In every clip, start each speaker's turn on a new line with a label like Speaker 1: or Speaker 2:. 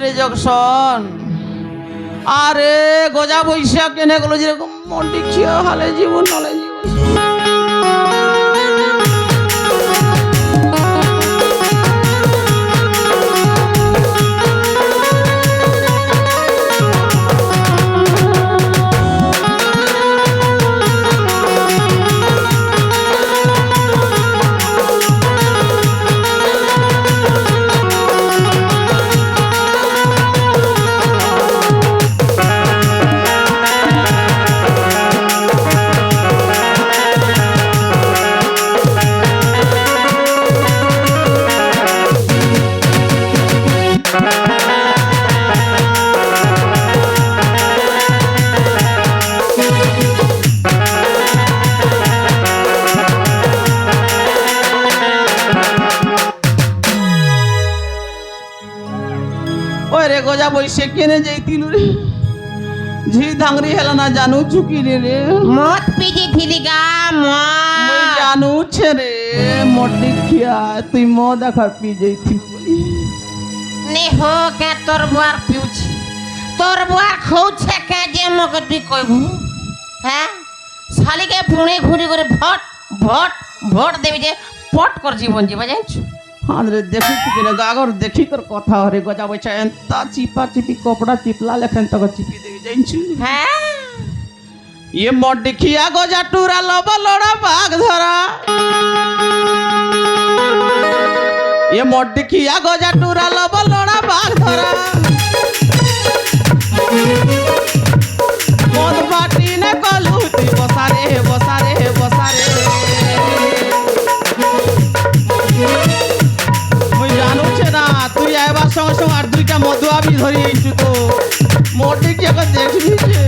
Speaker 1: রে জকসন আরে গজা বৈশাখ কেনে গেল যেরকম মনটি খিয়া হালে জীবন হলে জীবন রে গজা বৈশে কেনে যাইতিল রে ঝি ধাংরি হেলা না জানু চুকি রে রে
Speaker 2: মদ পিজি থিলি গা
Speaker 1: মই জানু ছে রে মডি খিয়া তুই ম দেখা পি যাইতি বলি
Speaker 2: নে হো কে তোর বুয়ার পিউছি তোর বুয়ার খৌছে কে যে মকে তুই কইবু হ্যাঁ শালিকে পুणे ঘুরি করে ভট ভট ভট দেবি যে পট কর জীবন জীবা জানিস
Speaker 1: আরে দেখি কি না গাগর দেখি কর কথা হরে গজা বৈশা এন্তা চিপা চিপি কপড়া চিপলা লেখেন তক চিপি দেবি জানিস
Speaker 2: হ্যাঁ
Speaker 1: ये मड्डी खिया गजा टूरा लब लोड़ा बाघ धरा ये मड्डी खिया गजा टूरा लब लोड़ा बाघ धरा मद बाटी ने कलुती बसारे बसारे बसारे मुई जानू छे ना तुई आइबा संग संग आर दुईटा मदुआ भी धरी आइछु तो मड्डी खिया के देखबी जे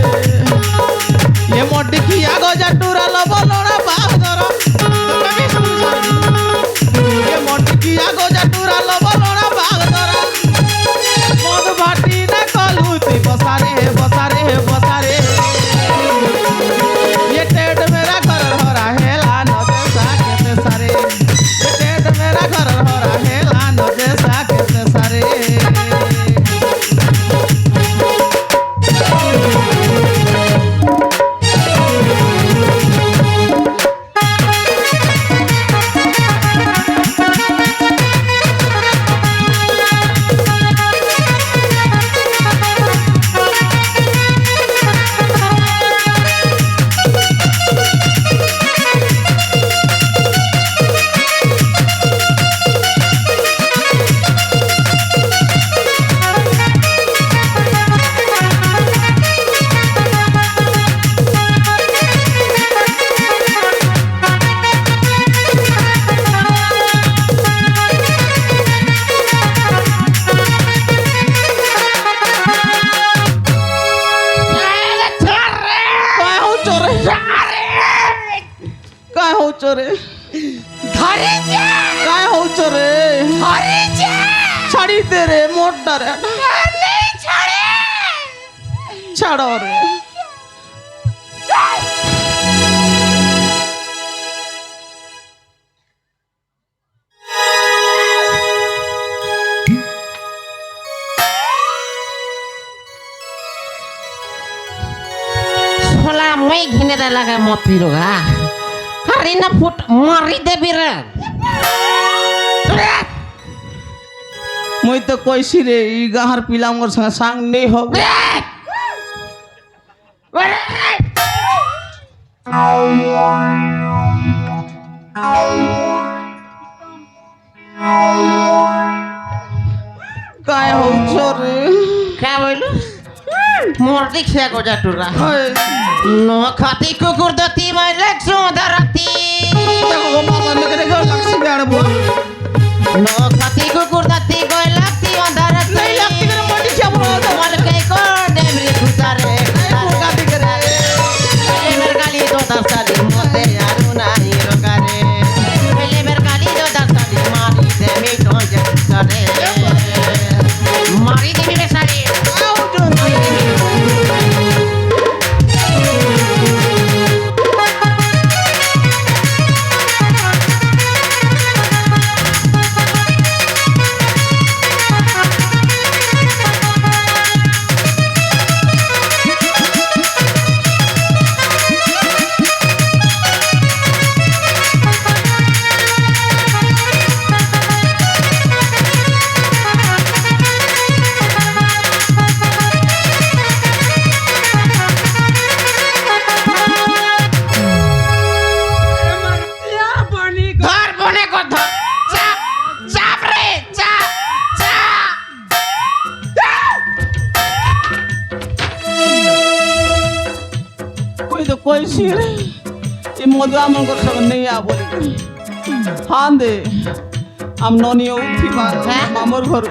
Speaker 1: ये मड्डी खिया गजा टूरा लब लोड़ा बाघ धरा ये मड्डी खिया गजा टूरा लब लोड़ा बाघ धरा मद भाटी ने कलुती बसारे बसारे बसारे ये टेट मेरा घर हरा हेला न देसा केते सारे ये टेट मेरा घर हरा हेला न देसा केते सारे काय हो चोरे
Speaker 2: ধরে যা
Speaker 1: काय हो चोरे
Speaker 2: ধরে যা
Speaker 1: छाड़ी दे रे मोटा रे
Speaker 2: নেই ছাড়ে
Speaker 1: छाड़ो रे
Speaker 2: সোলা মই ঘিনে দে লাগা মত পিরোগা আরে না ফুট মারি দেবি রে
Speaker 1: मुई तो कोइसी रे ई गाहर पिलामर संग सांग नहीं होबे काय हो चोरे
Speaker 2: কে বইলু মোর দেখিয়া গজা টুরা
Speaker 1: ओए
Speaker 2: ন খাতি কুকুর দতি মাইলে সোদারাতি
Speaker 1: देखो गो मामा ने करे गो लक्ष्मी बेड़ बो
Speaker 2: ন খাতি কুকুর দতি গয়লাতি অন্ধারাতি
Speaker 1: नहीं लगती करे मोटी क्या बोलो तो
Speaker 2: মল কে কো দেবরি খুতারে
Speaker 1: गाती करे
Speaker 2: এলে মের গালি দো দাসালি মতে আরু নাই রকারে এলে মের গালি দো দাসালি মারি দে মি তো যে করে মারি দেবি বেসারি
Speaker 1: आओ चोरे কইছি রে এ মধু আমার সঙ্গে নেই আ বলি হান দে আম ননি উঠি বা
Speaker 2: হ্যাঁ?
Speaker 1: মামুর ঘর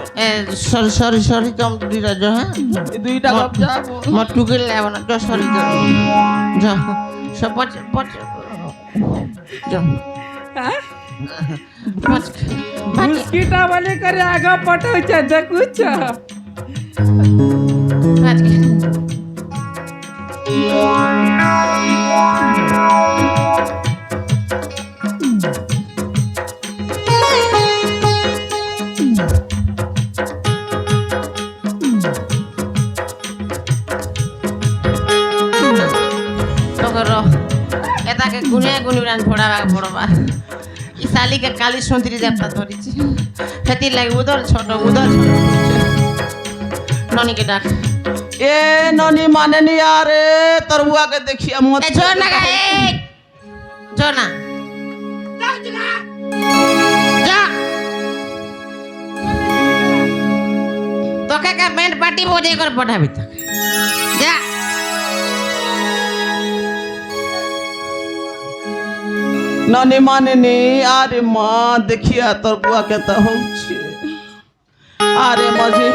Speaker 2: সরি সরি সরি কম দিরা যা হ্যাঁ
Speaker 1: এই দুইটা গপ যাবো
Speaker 2: মত টুকে লেব না যা সরি যা যা সব পচ পচ যা পচ
Speaker 3: मुस्किटा वाले करे आगा पटौचा देखुछ
Speaker 2: पच এটাকে গুনিয়া গুনি রান ফোড়াবা ফোড়বা ই শালিকে কালি সুন্দরী যাত্রা ধরিছি সেটির লাগে উদর ছোট ননিকে ডাক
Speaker 1: এ ননি মানে নি আরে তোর বুয়াকে দেখিয়া মত
Speaker 2: এ জোর না গায়ে জোর না যা তোকে কা ব্যান্ড পার্টি বজে করে পঠাবি তো যা
Speaker 1: ননি মানে নি আরে মা দেখিয়া তোর বুয়াকে তা হচ্ছে আরে মাঝে